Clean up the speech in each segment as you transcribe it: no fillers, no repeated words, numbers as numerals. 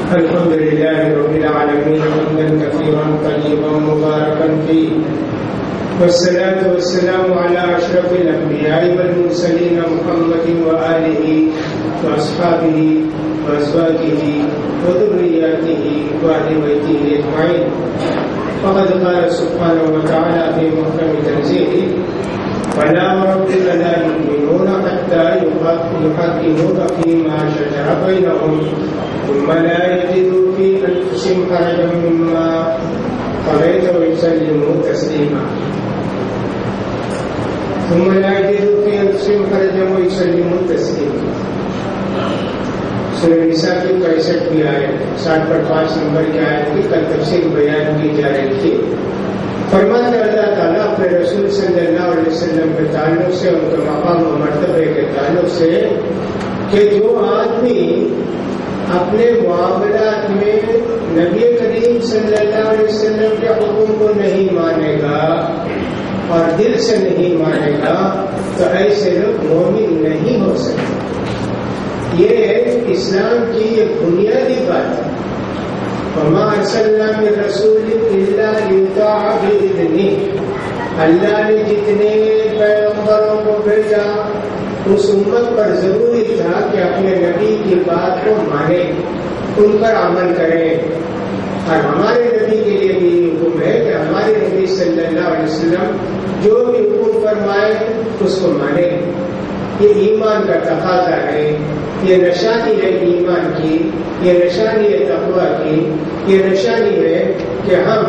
الحمد لله رب العالمين حمدا كثيرا طيبا مباركا فيه، والصلاة والسلام على أشرف الأنبياء والمرسلين محمد وآله وأصحابه وأزواجه وذرياته وأهل بيته أجمعين. فقد قال سبحانه وتعالى في محكم تنزيله: فلا وربك لا يؤمنون حتى يحكموك فيما شجر بينهم ثم لا يجدوا في أنفسهم حرجا مما قضيت ويسلموا تسليما. ثم لا يجدوا في أنفسهم حرجا ويسلموا تسليما. سورہ نساء کی 65 آیت 60/5 نمبر کی آیت کی کل تفصیل بیان کی جا رہی تھی. فرماتا اللہ تعالیٰ اپنے رسول صلی اللہ علیہ وسلم کے تعلق سے، ان کے مقام و مرتبے کے تعلق سے، کہ جو آدمی اپنے معاملات میں نبی کریم صلی اللہ علیہ وسلم کے حکم کو نہیں مانے گا اور دل سے نہیں مانے گا تو ایسے لوگ مومن نہیں ہو سکتے. یہ اسلام کی ایک بنیادی بات ہے. وما ارسلنا من رسول الا ليطاع باذنه. اللہ نے جتنے پیغمبروں کو بھیجا اس امت پر ضروری تھا کہ اپنے نبی کی بات کو مانے، ان پر عمل کریں. اور ہمارے نبی کے لیے بھی حکم ہے کہ ہمارے نبی صلی اللہ علیہ وسلم جو بھی حکم فرمائے اس کو مانے. یہ ایمان کا تقاضا ہے، یہ نشانی ہے ایمان کی، یہ نشانی ہے تقویٰ کی، یہ نشانی ہے کہ ہم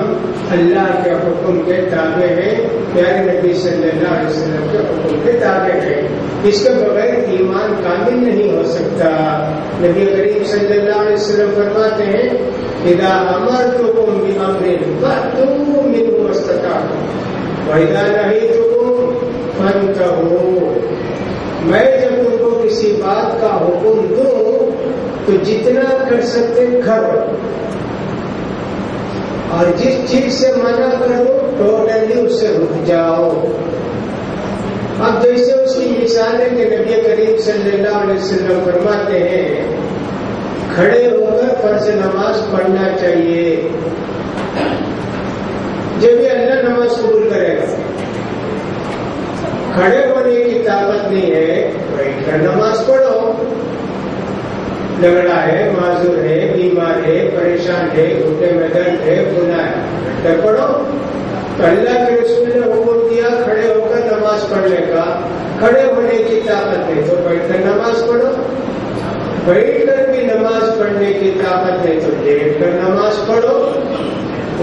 اللہ کے حکم کے تابع ہیں، پیارے نبی صلی اللہ علیہ وسلم کے حکم کے تابع ہیں. اس کے بغیر ایمان کامل نہیں ہو سکتا. نبی کریم صلی اللہ علیہ وسلم فرماتے ہیں: اذا امرتکم بامر فاتوا منه ما استطعتم واذا نهیتکم فانتهوا. میں جب تم کو کسی بات کا حکم دوں تو جتنا کر سکتے کرو، اور جس چیز سے منع کرو ٹوٹلی اس سے رک جاؤ. اب جیسے اس کی مثال ہے کہ نبی کریم صلی اللہ علیہ وسلم فرماتے ہیں کھڑے ہو کر فرض نماز پڑھنا چاہیے. جب یہ اللہ نماز قبول کرے گا. کھڑے ہونے کی طاقت نہیں ہے، بیٹھ کر نماز پڑھو. لگڑا ہے، معذور ہے، بیمار ہے، پریشان ہے، گھٹنے میں درد ہے، گناہ ہے، بیٹھ کر پڑھو. تو اللہ کے رسول نے حکم دیا کھڑے ہو کر نماز پڑھنے کا. کھڑے ہونے کی طاقت نہیں تو بیٹھ کر نماز پڑھو. بیٹھ کر بھی نماز پڑھنے کی طاقت نہیں تو لیٹ کر نماز پڑھو.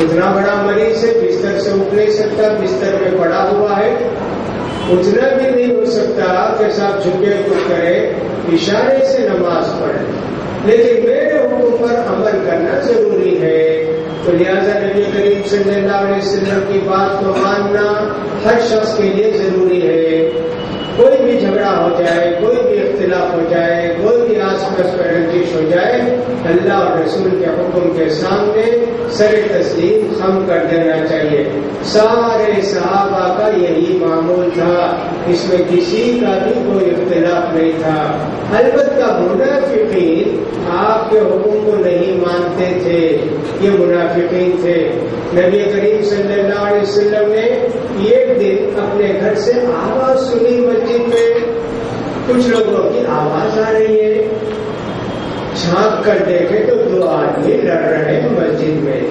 اتنا بڑا مریض ہے، بستر سے اٹھ نہیں سکتا، بستر میں پڑا ہوا ہے، اتنا بھی نہیں ہو سکتا کہ صاحب جھکے کو کرے، اشارے سے نماز پڑھے. لیکن میرے حکم پر عمل کرنا ضروری ہے. تو لہٰذا نبی کریم صلی اللہ علیہ وسلم کی بات کو ماننا ہر شخص کے لیے ضروری ہے. کوئی بھی جھگڑا ہو جائے، کوئی بھی اختلاف ہو جائے، کوئی بھی آس پاس پر رنجش ہو جائے، اللہ اور رسول کے حکم کے سامنے سر تسلیم خم کر دینا چاہیے. سارے صحابہ کا یہی معمول تھا، اس میں کسی کا بھی کوئی اختلاف نہیں تھا. البتہ منافقین آپ کے حکم کو نہیں مانتے تھے، یہ منافقین تھے. نبی کریم صلی اللہ علیہ وسلم نے ایک دن اپنے گھر سے آواز سنی مسجد میں. کچھ لوگوں کی آواز آ رہی ہے. جھانک کر دیکھے تو 2 آدمی لڑ رہے ہیں مسجد میں.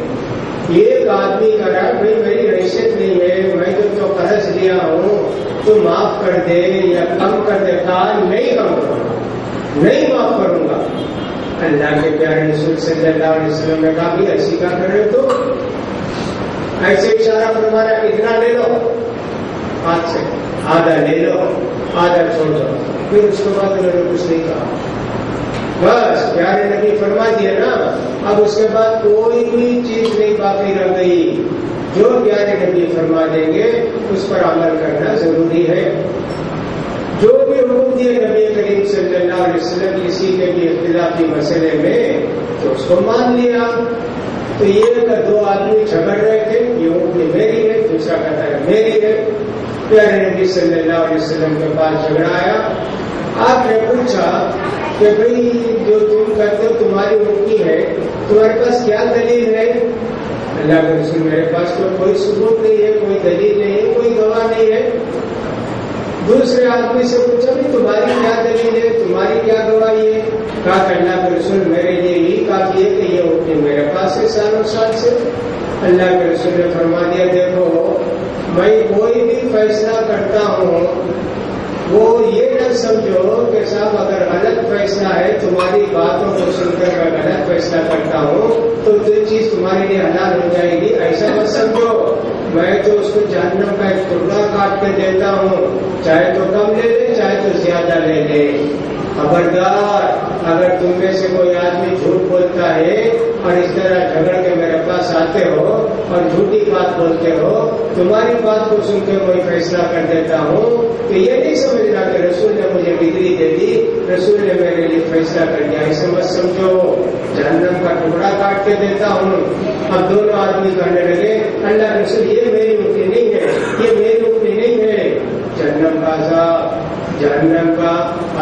ایک آدمی کہہ رہا بھائی میری حیثیت نہیں ہے، میں تو قرض لیا ہوں، تو معاف کر دے یا کم کر دے. کہا نہیں کم کروں گا، نہیں معاف کروں گا. اللہ کے پیارے رسول صلی اللہ علیہ وسلم نے کہا بھی ایسی کا کر رہے تو ایسے اشارہ فرمایا اتنا لے لو، ہاتھ سے آدھا لے لو، آدھا چھوڑ دو. پھر اس کے بعد انہوں نے کچھ نہیں کہا. بس پیارے نبی فرما دیا نا. اب اس کے بعد کوئی بھی چیز نہیں باقی رہ گئی. جو پیارے نبی فرما دیں گے اس پر عمل کرنا ضروری ہے. جو بھی حکم دیے نبی کریم صلی اللہ علیہ وسلم کسی کے بھی اختلافی مسئلے میں تو اس کو مان لیا. تو یہ کہ 2 آدمی جھگڑ رہے تھے، یہ اونٹنی میری ہے، دوسرا کہتا ہے میری ہے. پیارے نبی صلی اللہ علیہ وسلم کے پاس جھگڑا آیا. آپ نے پوچھا کہ بھئی جو تم کہتے ہو تمہاری اونٹنی ہے تمہارے پاس کیا دلیل ہے؟ اللہ کے رسول میرے پاس تو کوئی ثبوت نہیں ہے، کوئی دلیل نہیں ہے، کوئی گواہ نہیں ہے۔ دوسرے آدمی سے پوچھا بھی تمہاری کیا دلیل ہے، تمہاری کیا گواہی ہے؟ کہا کہ اللہ کے رسول میرے لیے یہی کافی ہے کہ یہ اٹھنی میرے پاس ہے سالوں سال سے۔ اللہ کے رسول نے فرما دیا دیکھو میں کوئی بھی فیصلہ کرتا ہوں وہ یہ نہ سمجھو کہ صاحب اگر غلط فیصلہ ہے تمہاری باتوں کو سن کر میں غلط فیصلہ کرتا ہوں تو جو چیز تمہارے لیے حلال ہو جائے گی، ایسا مت سمجھو۔ میں تو اس کو جہنم کا ایک ٹکڑا کاٹ کے دیتا ہوں، چاہے تو کم لے لے چاہے تو زیادہ لے لے۔ خبردار اگر تم میں سے کوئی آدمی جھوٹ بولتا ہے اور اس طرح جھگڑ کے میرے پاس آتے ہو اور جھوٹی بات بولتے ہو، تمہاری بات کو سن کے کوئی فیصلہ کر دیتا ہوں کہ یہ نہیں سمجھنا کہ رسول نے مجھے ڈگری دے دی، رسول نے میرے لیے فیصلہ کر دیا، اسے مت سمجھو جہنم کا ٹکڑا کاٹ کے دیتا ہوں۔ اب دونوں آدمی کہنے لگے اللہ رسول یہ میری اپنی نہیں ہے، یہ میری اپنی نہیں ہے۔ جہنم کا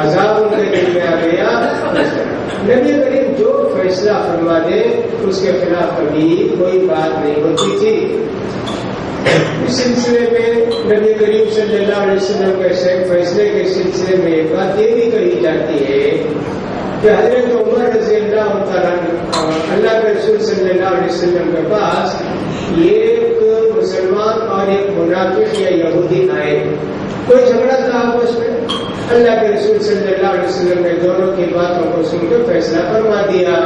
عذاب ان کے دل میں آ گیا۔ نبی کریم جو فیصلہ فرما دے اس کے خلاف کبھی کوئی بات نہیں ہوتی تھی۔ اس سلسلے میں نبی کریم صلی اللہ علیہ وسلم کے فیصلے کے سلسلے میں ایک بات یہ بھی کہی جاتی ہے کہ حضرت عمر رضی اللہ تعالیٰ اللہ کے رسول صلی اللہ علیہ وسلم کے پاس ایک مسلمان اور ایک منافق یا یہودی آئے، کوئی جھگڑا تھا آپس میں۔ اللہ کے رسول صلی اللہ علیہ وسلم نے دونوں کی باتوں کو سن کے فیصلہ فرما دیا۔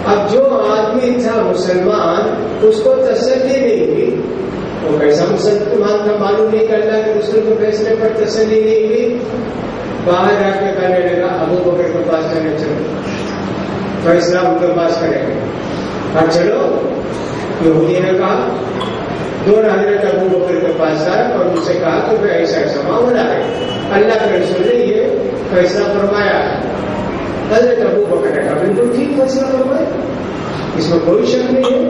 اب جو آدمی تھا مسلمان اس کو تسلی نہیں ہوئی، وہ کیسا مسلمان تھا معلوم نہیں کہ اللہ کے رسول کے فیصلے پر تسلی نہیں ہوئی، باہر جا کے کہنے لگا ابو بکر کے پاس جانے چلو، فیصلہ ان کے پاس کریں گے۔ اور چلو یہودی نے کہا، دونوں حضرت ابو بکر کے پاس آئے اور ان سے کہا کہ ایسا ایسا معاملہ ہے، اللہ کے رسول نے یہ فیصلہ فرمایا ہے۔ حضرت ابو بکر نے کہا بالکل ٹھیک فیصلہ فرمایا، اس میں کوئی شک نہیں ہے۔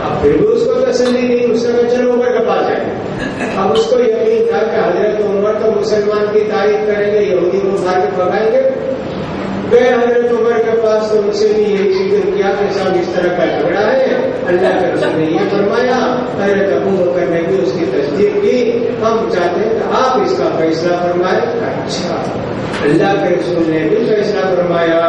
اب پھر بھی اس کو تسلی نہیں، اس نے کہا چلو عمر کے پاس جائیں۔ اب اس کو یقین تھا کہ حضرت عمر تو مسلمان کی تعریف کریں گے، یہودی کو مار کے بھگائیں گے۔ گئے حضرت عمر کے پاس تو ان سے بھی یہی ذکر کیا کہ صاحب اس طرح کا جھگڑا ہے، اللہ کے رسول نے یہ فرمایا۔ حضرت ابو بکر نے بھی اس کی تصدیق کی، ہم چاہتے ہیں کہ آپ اس کا فیصلہ فرمائیں۔ اچھا، اللہ کے رسول نے بھی فیصلہ فرمایا،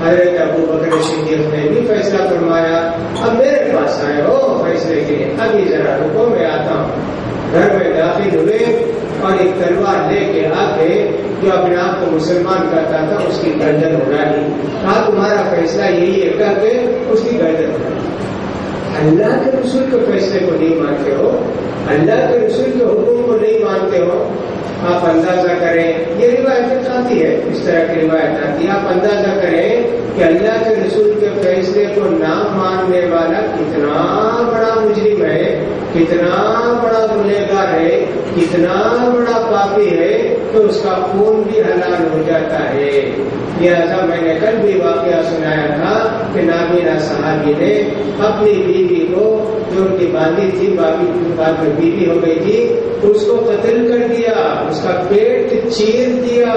حضرت ابو بکر صدیق نے بھی فیصلہ فرمایا، اب میرے پاس آئے ہو فیصلے کے لیے، ابھی ذرا رکو میں آتا ہوں۔ گھر میں داخل ہوئے اور ایک تلوار لے کے آ کے جو اپنے آپ کو مسلمان کہتا تھا اس کی گردن اڑا لی، کہا تمہارا فیصلہ یہی ہے، کہہ کے اس کی گردن اڑا لی۔ اللہ کے رسول کے فیصلے کو نہیں مانتے ہو، اللہ کے رسول کے حکم کو نہیں مانتے ہو۔ آپ اندازہ کریں، یہ روایت آتی ہے، اس طرح کی روایت آتی ہے، آپ اندازہ کریں کہ اللہ کے رسول کے فیصلے کو نہ ماننے والا کتنا بڑا مجرم ہے، کتنا بڑا گنہگار ہے، کتنا بڑا پاپی ہے تو اس کا خون بھی حلال ہو جاتا ہے۔ لہٰذا میں نے کل بھی واقعہ سنایا تھا کہ نابینا صحابی نے اپنی بیوی کو جو ان کی باندھی تھی، بعد میں بیوی ہو گئی تھی، اس کو قتل کر دیا، اس کا پیٹ چیر دیا۔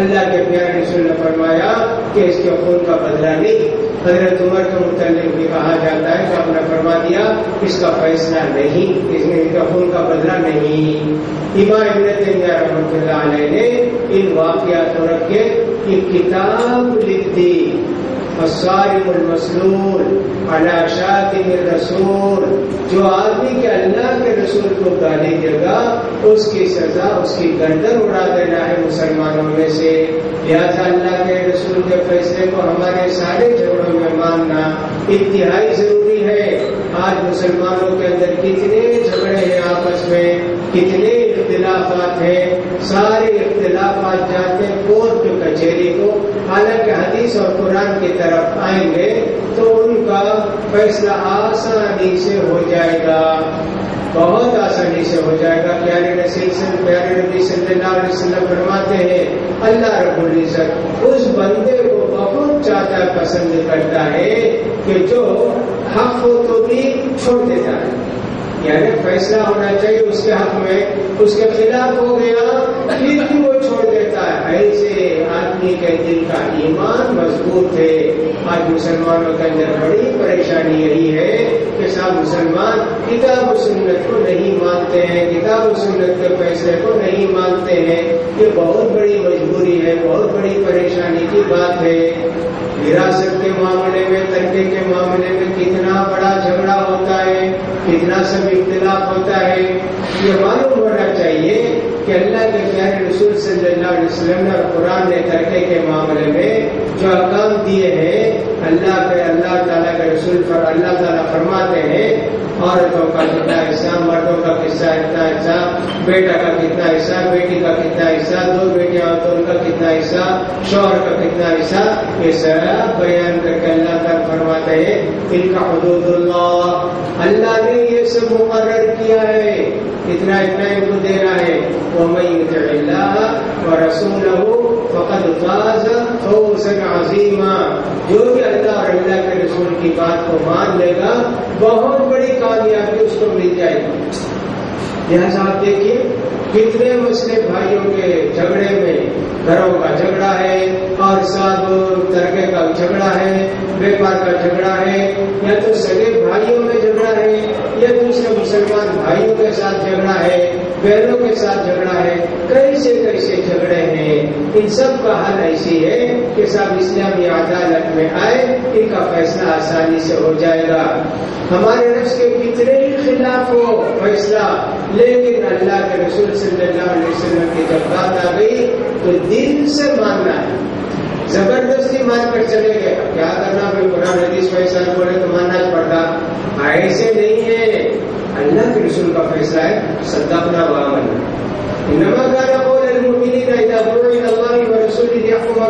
اللہ کے پیارے رسول نے فرمایا کہ اس کے خون کا بدلہ نہیں۔ حضرت عمر کے متعلق بھی کہا جاتا ہے کہ آپ نے فرما دیا اس کا فیصلہ نہیں، اس کا خون کا بدلہ نہیں۔ امام ابن تیمیہ رحمۃ اللہ علیہ نے ان واقعات کو رکھ کے ایک کتاب لکھ دی، الصارم المسلول علی شاتم الرسول۔ جو آدمی کے اللہ کے رسول کو گالی دے گا اس کی سزا اس کی گردن اڑا دینا ہے مسلمانوں میں سے۔ لہٰذا اللہ کے رسول کے فیصلے کو ہمارے سارے جھگڑوں میں ماننا انتہائی ضروری ہے۔ آج مسلمانوں کے اندر کتنے جھگڑے ہیں آپس میں، کتنے اختلافات ہیں، سارے اختلافات جاتے ہیں کورٹ کچہری کو، حالانکہ حدیث اور قرآن کی طرف آئیں گے تو ان کا فیصلہ آسانی سے ہو جائے گا، بہت آسانی سے ہو جائے گا۔ پیارے نبی صلی اللہ علیہ وسلم فرماتے ہیں اللہ رب العزت اس بندے کو بہت زیادہ پسند کرتا ہے کہ جو حق ہو تو بھی چھوڑ دیتا ہے، یعنی فیصلہ ہونا چاہیے اس کے حق میں، اس کے خلاف ہو گیا پھر بھی وہ چھوڑ دیتا کا ایسے آدمی کے دل کا ایمان مضبوط ہے. آج مسلمانوں کے اندر بڑی پریشانی یہی ہے کہ سب مسلمان کتاب و سنت کو نہیں مانتے ہیں, کتاب و سنت کے فیصلے کو نہیں مانتے ہیں. یہ بہت بڑی مجبوری ہے, بہت بڑی پریشانی کی بات ہے. وراثت کے معاملے میں, ترکے کے معاملے میں کتنا بڑا جھگڑا ہوتا ہے, کتنا سب اختلاف ہوتا ہے. یہ معلوم ہونا چاہیے کہ اللہ کے پیارے رسول صلی اللہ علیہ وسلم نے اور قرآن نے ترکے کے معاملے میں جو احکام دیے ہیں, اللہ تعالیٰ کے رسول پر اللہ تعالیٰ فرماتے ہیں عورتوں کا کتنا حصہ, مردوں کا اتنا حصہ, بیٹا کا کتنا حصہ, بیٹی کا کتنا حصہ, 2 بیٹیاں ہو تو ان کا کتنا حصہ, شوہر کا کتنا حصہ, یہ سب بیان کر کے اللہ تعالیٰ فرماتے ہیں ان کا حدود اللہ, اللہ نے یہ سب مقرر کیا ہے, اتنا ان کو دینا ہے. وَمَن يُطِعِ اللَّهَ وَرَسُولَهُ فَقَدْ فَازَ فَوْزًا عَظِيمًا. جو بھی اللہ اور اللہ کے رسول کی بات کو مان لے گا بہت بڑی کامیابی اس کو مل جائے گی. لہٰذا آپ دیکھیے کتنے مسئلے بھائیوں کے جھگڑے میں, گھروں کا جھگڑا ہے اور سب ترکے کا جھگڑا ہے, بیپار کا جھگڑا ہے, یا تو سگے بھائیوں میں جھگڑا ہے, یا دوسرے مسلمان بھائیوں کے ساتھ جھگڑا ہے, بہنوں کے ساتھ جھگڑا ہے, کیسے جھگڑے ہیں. ان سب کا حل ایسی ہے کہ سب اسلامی عدالت میں آئے, ان کا فیصلہ آسانی سے ہو جائے گا. ہمارے نفس کے کتنے ہی خلاف ہو فیصلہ, لیکن اللہ کے رسول صلی اللہ علیہ وسلم کی جب بات آ گئی تو دل سے ماننا ہے. زبردستی مان کر چلے گئے, کیا کرنا بھائی, قرآن حدیث فیصلہ بولے تو ماننا ہی پڑتا. ایسے نہیں ہے, اللہ کے رسول کا فیصلہ ہے صدقنا وآمنا. انما كان قول المؤمنين اذا دعوا الى الله ورسوله ليحكم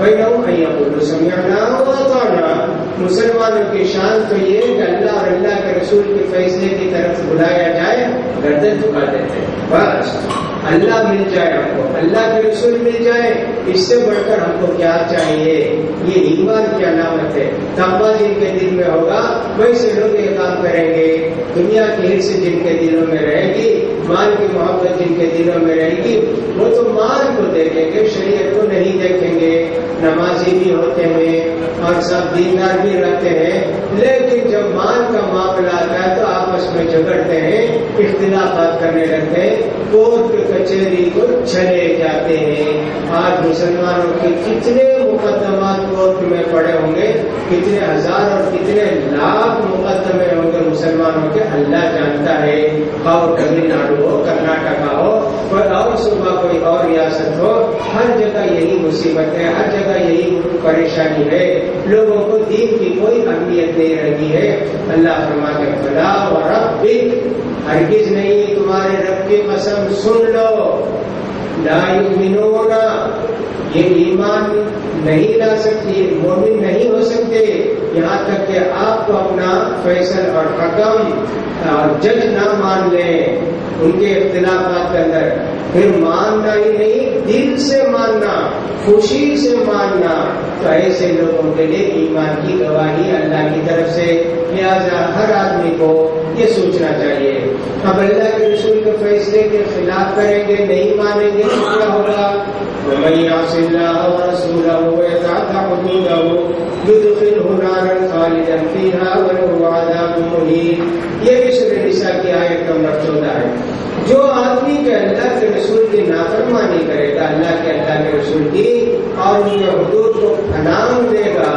بينهم ان يقولوا سمعنا واطعنا. مسلمانوں کی شان تو یہ کہ اللہ اور اللہ کے رسول کے فیصلے کی طرف بلایا جائے, گردن جھکا دیتے ہیں. بس اللہ مل جائے ہم کو, اللہ کے رسول مل جائے, اس سے بڑھ کر ہم کو کیا چاہیے. یہ ایمان کی علامت ہے. تقویٰ جن کے دل میں ہوگا ویسے لوگ یہ کام کریں گے. دنیا کی حرص جن کے دلوں میں رہے گی, مال کی محبت جن کے دلوں میں رہے گی, وہ تو مال کو دیکھیں گے, شریعت کو نہیں دیکھیں گے. نمازی بھی ہوتے ہیں اور سب دیندار بھی رہتے ہیں, لیکن جب مال کا معاملہ آتا ہے تو آپس میں جھگڑتے ہیں, اختلافات کرنے لگتے ہیں, کورٹ کچہری کو چلے جاتے ہیں. آج مسلمانوں کے کتنے مقدمات کورٹ میں پڑے ہوں گے, کتنے ہزار اور کتنے لاکھ مقدمے ہوں گے مسلمانوں کے, اللہ جانتا ہے. اور تمل ناڈو ہو, کرناٹکا ہو, کوئی اور صوبہ, کوئی اور ریاست ہو, ہر جگہ یہی مصیبت ہے, ہر جگہ یہی پریشانی ہے. لوگوں کو دین کی کوئی اہمیت نہیں رہی ہے. اللہ فرماتے ہیں فلا وربک, ہرگز نہیں, تمہارے رب کی قسم سن لو, لا یؤمنون, یہ ایمان نہیں لا سکتی, مومن نہیں ہو سکتے یہاں تک کہ آپ کو اپنا فیصل اور حکم اور جج نہ مان لیں ان کے اختلافات کے اندر. پھر ماننا ہی نہیں, دل سے ماننا, خوشی سے ماننا, تو ایسے لوگوں کے لیے ایمان کی گواہی اللہ کی طرف سے. لہٰذا ہر آدمی کو یہ سوچنا چاہیے, اب اللہ کے رسول کے فیصلے کے خلاف کریں گے, نہیں مانیں گے تو کیا ہوگا. وَمَن يَعْصِ اللَّهَ وَرَسُولَهُ وَيَتَعَدَّ حُدُودَهُ يُدْخِلْهُ نَارًا خَالِدًا فِيهَا وَلَهُ عَذَابٌ مُهِينٌ. یہ بھی سورہ نساء کی آیت نمبر 14 ہے. جو آدمی کے اللہ کے رسول کی نافرمانی کرے گا, اللہ کے رسول کی, اور ان کے حدود کو پھلانگ دے گا,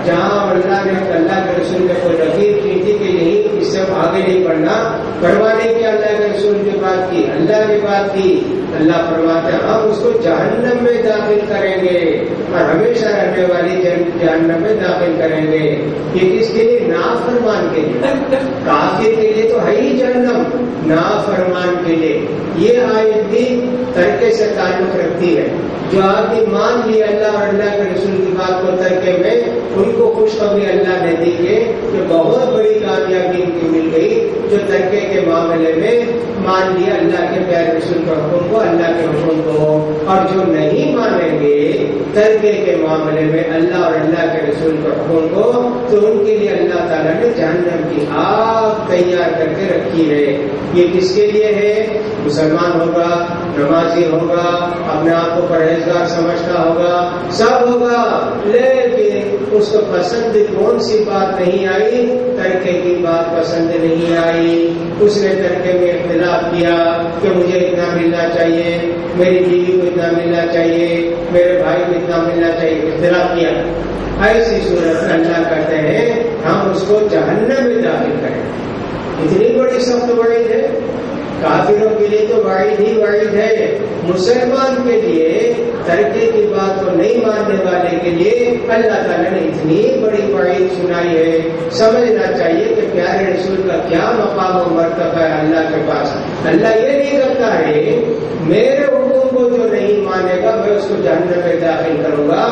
جہاں اللہ نے اللہ کے رسول نے کوئی لکیر کی تھی کہ یہی اس سے آگے نہیں بڑھنا, کروانے کی اللہ کے رسول کی بات کی, اللہ کی بات کی, اللہ فرماتے ہیں ہم اس کو جہنم میں داخل کریں گے اور ہمیشہ رہنے والی جہنم میں داخل کریں گے. یہ کس کے لیے؟ نافرمان کے لیے. کافر کے لیے تو ہے ہی جہنم, نافرمان کے لیے. یہ آیت بھی ترکے سے تعلق رکھتی ہے. جو آدمی مان لی اللہ اور اللہ کے رسول کی بات کو ترکے میں, ان کو خوشخبری اللہ نے دی کہ بہت بڑی کامیابی ان کی مل گئی، جو ترکے کے معاملے میں مان لیا اللہ کے پیارے رسول کے حکم کو، اللہ کے حکم کو، اور جو نہیں مانیں گے ترکے کے معاملے میں اللہ اور اللہ کے رسول کے حکم کو، تو ان کے لیے اللہ تعالیٰ نے جہنم کی آگ تیار کر کے رکھی ہے۔ یہ کس کے لیے ہے؟ مسلمان ہوگا، نمازی ہوگا، اپنے آپ کو پرہیزگار سمجھتا ہوگا، سب ہوگا، لیکن اس کو پسند کون سی بات نہیں آئی؟ ترکے کی بات پسند نہیں آئی۔ اس نے ترکے میں اختلاف کیا کہ مجھے اتنا ملنا چاہیے، میری بیوی کو اتنا ملنا چاہیے، میرے بھائی کو اتنا ملنا چاہیے، اختلاف کیا۔ ایسی صورت میں اللہ کہتے ہیں ہم اس کو جہنم میں داخل کریں۔ اتنی بڑی سخت وعید ہے، کافروں کے لیے تو وعید ہی وعید ہے، مسلمان کے لیے ترکے کی بات کو نہیں ماننے والے کے لیے اللہ تعالیٰ نے اتنی بڑی وعید سنائی ہے۔ سمجھنا چاہیے کہ پیارے رسول کا کیا مقام و مرتبہ ہے اللہ کے پاس۔ اللہ یہ نہیں کرتا ہے میرے حکم کو جو نہیں مانے گا میں اس کو جہنم میں داخل کروں گا،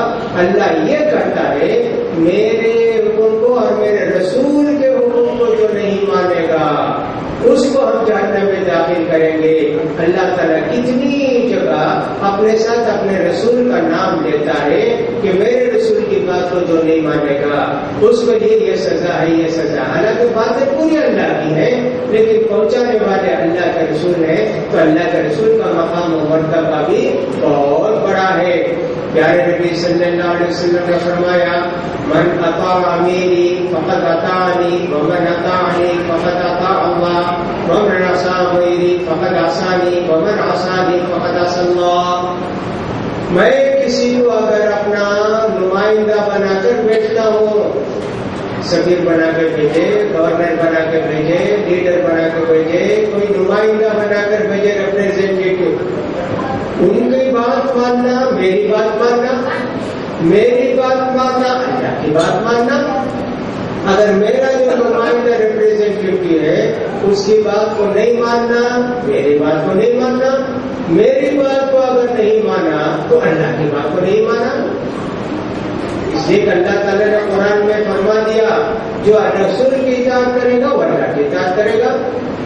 اللہ یہ کرتا ہے میرے حکم کو اور میرے رسول کے حکم کو جو نہیں مانے گا اس کو ہم جہنم میں داخل کریں گے۔ اللہ تعالیٰ کتنی جگہ اپنے ساتھ اپنے رسول کا نام لیتا ہے کہ میرے رسول کی بات کو جو نہیں مانے گا اس کے لیے یہ سزا ہے، یہ سزا۔ حالانکہ باتیں پوری اللہ کی ہیں لیکن پہنچانے والے اللہ کے رسول ہیں، تو اللہ کے رسول کا مقام و مرتبہ بھی بہت بڑا ہے۔ پیارے نبی صلی اللہ علیہ وسلم نے فرمایا من اطاع میری فقد اطاعنی ومن اطاعنی فقد اطاع اللہ ومن عصا میری فقد عصانی ومن عصانی فقد عصى اللہ۔ میں کسی کو اگر اپنا نمائندہ بنا کر بھیجتا ہوں، سفیر بنا کے بھیجے، گورنر بنا کے بھیجے، لیڈر بنا کے بھیجے، کوئی نمائندہ بنا کر بھیجے ریپرزینٹیٹو، ان کی بات ماننا، میری بات ماننا، میری بات ماننا، اللہ کی بات ماننا۔ اگر میرا جو نمائندہ ریپرزینٹیٹو ہے اس کی بات کو نہیں ماننا، میری بات کو نہیں ماننا، میری بات کو اگر نہیں مانا تو اللہ کی بات کو نہیں مانا۔ اس لیے اللہ تعالیٰ نے قرآن میں فرما دیا جو رسول کی اطاعت کرے گا وہ اللہ کی اطاعت کرے گا،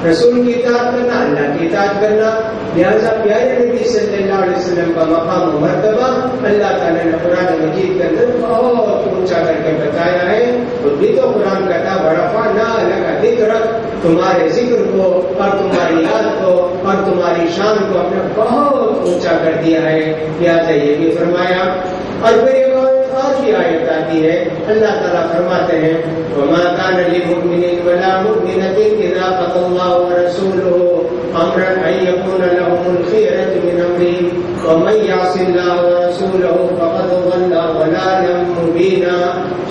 رسول کی اطاعت کرنا اللہ کی اطاعت کرنا۔ لہٰذا پیارے نبی صلی اللہ علیہ وسلم کا مقام و مرتبہ اللہ تعالیٰ نے قرآن مجید کے اندر بہت اونچا کر کے بتایا ہے۔ خود بھی تو قرآن کہتا ورفعنا لک ذکرک، تمہارے ذکر کو اور تمہاری یاد کو اور تمہاری شان کو ہم نے بہت اونچا کر دیا ہے، لہٰذا یہ بھی فرمایا۔ اور پھر ایک اور کی آیت آتی ہے، اللہ تعالیٰ فرماتے ہیں وما كان لمؤمن ولا مؤمنة إذا قضى الله ورسوله أمرا أن يكون لهم الخيرة من أمرهم ومن يعص الله ورسوله فقد ضل ضلالا مبينا۔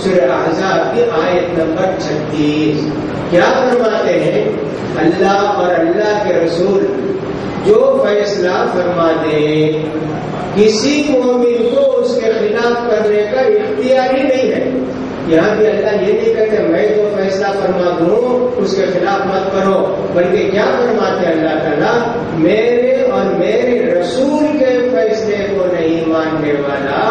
سورہ احزاب کی آیت نمبر 36 کیا فرماتے ہیں؟ اللہ اور اللہ کے رسول جو فیصلہ فرما دیں کسی مومن کو اس کے خلاف کرنے کا اختیار ہی نہیں ہے۔ یہاں بھی اللہ یہ نہیں کہتے میں جو فیصلہ فرما دوں اس کے خلاف مت کرو، بلکہ کیا فرماتے ہیں اللہ تعالیٰ میرے اور میرے رسول کے فیصلے کو نہیں ماننے والا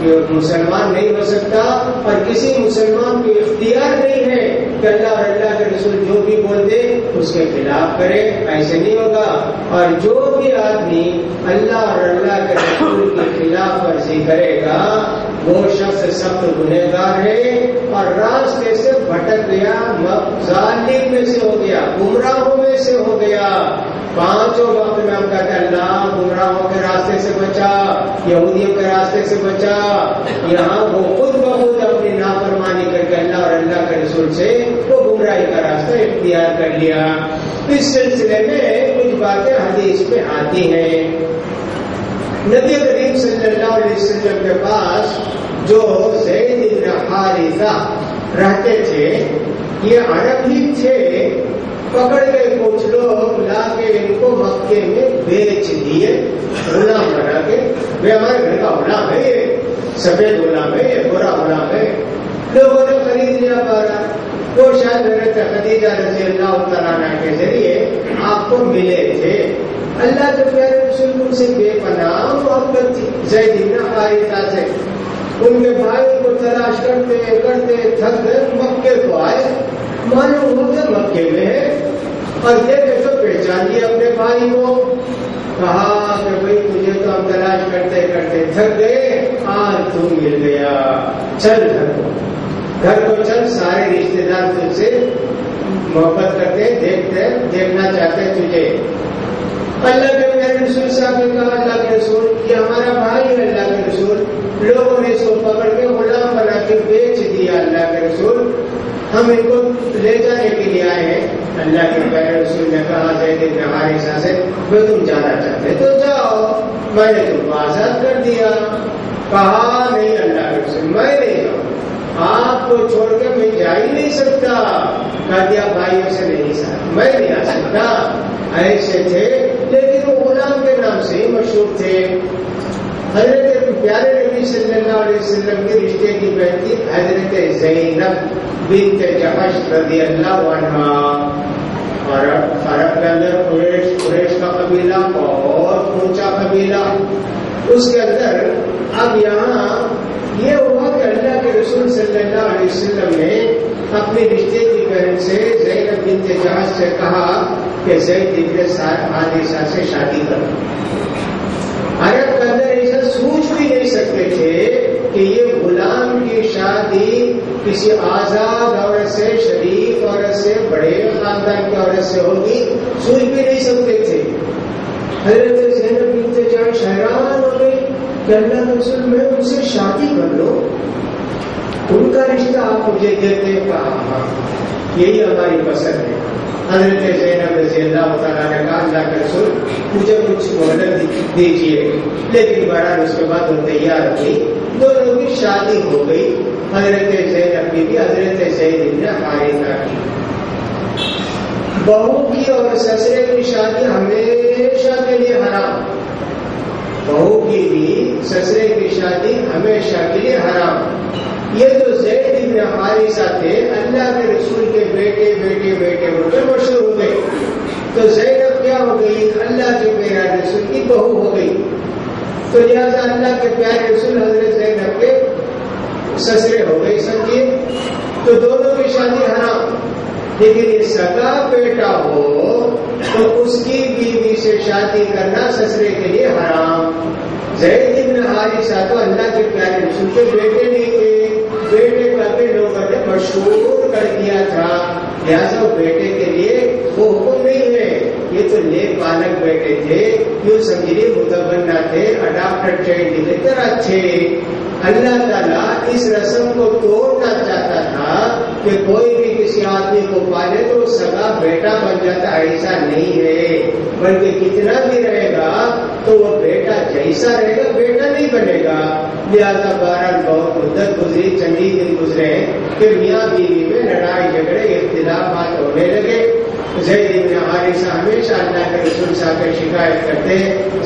کہ مسلمان نہیں ہو سکتا، اور کسی مسلمان کو اختیار نہیں ہے کہ اللہ اور اللہ کے رسول جو بھی بول دے اس کے خلاف کرے، ایسے نہیں ہوگا۔ اور جو بھی آدمی اللہ اور اللہ کے رسول کی خلاف ورزی کرے گا وہ شخص سخت گنہگار ہے اور راستے سے بھٹک گیا، ظالم میں سے ہو گیا، گمراہوں میں سے ہو گیا۔ پانچوں وقت میں ہم کہتے ہیں اللہ گمراہوں کے راستے سے بچا، یہودیوں کے راستے سے بچا، یہاں وہ خود بخود اپنی نافرمانی کر کے اللہ اور اللہ کے رسول سے وہ گمراہی کا راستہ اختیار کر لیا۔ اس سلسلے میں کچھ باتیں حدیث میں آتی ہیں۔ نبی کریم صلی اللہ علیہ وسلم کے پاس جو زید بن حارثہ رہتے تھے یہ عرب ہی تھے، پکڑ کے کچھ لوگ لا کے ان کو مکے میں بیچ دیے، غلام بنا کے، وہ ہمارے گھر کا غلام ہے، یہ سفید غلام ہے، یہ برا غلام ہے۔ لوگوں نے خرید لیا پارا، وہ شاید حضرت خدیجہ رضی اللہ تعالیٰ عنہ کے ذریعے آپ کو ملے تھے۔ اللہ کے پیارے رسول ان سے بے پناہ محبت تھی، زید بن حارثہ سے۔ ان کے بھائی کو تلاش کرتے کرتے تھک گئے، مکے کو آئے، معلوم ہو کہ مکے میں ہے، اور دیکھے تو پہچان لیا اپنے بھائی کو، کہا کہ بھائی تجھے تو ہم تلاش کرتے کرتے تھک گئے، آج تو مل گیا، چل گھر کو چل، سارے رشتے دار تجھ سے محبت کرتے، دیکھنا چاہتے تجھے۔ اللہ کے پیارے رسول صاحب نے کہا اللہ کے رسول یہ ہمارا بھائی ہے، اللہ کے رسول۔ لوگوں نے اس کو پکڑ کے غلام بنا کے بیچ دیا، اللہ کے رسول ہم ان کو لے جانے کے لیے آئے ہیں۔ اللہ کے پیارے رسول نے کہا زید بن حارثہ سے میں تم جانا چاہتے تو جاؤ، میں نے تم کو آزاد کر دیا۔ کہا نہیں اللہ کے رسول میں نہیں جاؤں، آپ کو چھوڑ کے میں جا ہی نہیں سکتا۔ کہا دیا بھائیوں سے نہیں ساتھ میں نہیں آ سکتا۔ ایسے تھے لیکن وہ غلام کے نام سے ہی مشہور تھے۔ حضرت پیارے نبی صلی اللہ علیہ وسلم کے رشتے کی بہن تھی حضرت زینب بنت جحش رضی اللہ عنہا، اور عرب کے اندر قریش کا قبیلہ بہت اونچا قبیلہ، اس کے اندر اب یہاں یہ ہوا کہ اللہ کے رسول صلی اللہ علیہ وسلم نے اپنے رشتے کی بہن سے زینب بنت جحش سے کہا کہ زید بن حارثہ سے شادی کرو۔ عرب کے اندر ایسا سوچ بھی نہیں سکتے تھے کہ یہ غلام کی شادی کسی آزاد عورت سے، شریف عورت سے، بڑے خاندان کی عورت سے ہوگی، سوچ بھی نہیں سکتے تھے۔ حضرت زینب بنت جحش حیران ہو گئی کہ اللہ کے رسول میں ان سے شادی کر لو، ان کا رشتہ آپ مجھے دیتے؟ کہا یہی ہماری پسند ہے۔ حضرت زینب رضی اللہ تعالیٰ نے کہا اللہ کے رسول مجھے کچھ مہلت دیجیے، لیکن بہرحال اس کے بعد وہ تیار ہوئی، دونوں کی شادی ہو گئی، حضرت زینب کی بھی حضرت زید بن حارثہ کی۔ بہو کی اور سسرے کی شادی ہمیشہ کے لیے حرام، بہو کی بھی سسرے کی شادی ہمیشہ کے لیے حرام۔ یہ تو زید بن حارثہ تھے، اللہ کے رسول کے بیٹے بیٹے بیٹے ان کے مشہور ہو گئے، تو زینب کیا ہو گئی؟ اللہ کے پیارے رسول کی بہو ہو گئی، تو لہٰذا اللہ کے پیارے رسول حضرت زینب کے سسرے ہو گئی، سمجھیے، تو دونوں کی شادی حرام۔ لیکن یہ سگا بیٹا ہو تو اس کی بیوی سے شادی کرنا سسرے کے لیے حرام۔ زید بن حارثہ تو اللہ کے پیارے رسول کے بیٹے نہیں تھے، بیٹے کا بھی لوگوں نے مشہور کر دیا تھا، لہٰذا بیٹے کے لیے وہ حکم نہیں ہے۔ یہ تو نیک پالک بیٹے تھے، یوں سمجھیے متبنہ تھے، اڈاپٹڈ چائلڈ کی طرح تھے۔ اللہ تعالیٰ اس رسم کو توڑنا چاہتا تھا کہ کوئی بھی کسی آدمی کو پالے تو سگا بیٹا بن جاتا، ایسا نہیں ہے، بلکہ کتنا بھی رہے گا تو وہ بیٹا جیسا رہے گا بیٹا نہیں بنے گا۔ لہٰذا بہرحال بہت مدت گزری، چندی دن گزرے کہ میاں بیوی میں لڑائی جھگڑے اختلافات ہونے لگے۔ زید بن حارثہ ہمیشہ اللہ کے رسول صاحب کی شکایت کرتے،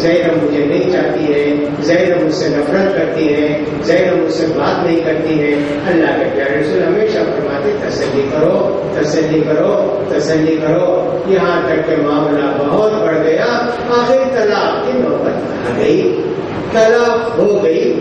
زینب مجھے نہیں چاہتی ہے، زینب مجھ سے نفرت کرتی ہے، زینب مجھ سے بات نہیں کرتی ہے۔ اللہ کے پیارے رسول ہمیشہ فرماتے تسلی کرو تسلی کرو تسلی کرو، یہاں تک کہ معاملہ بہت بڑھ گیا، آخر طلاق کی نوبت آ گئی، طلاق ہو گئی۔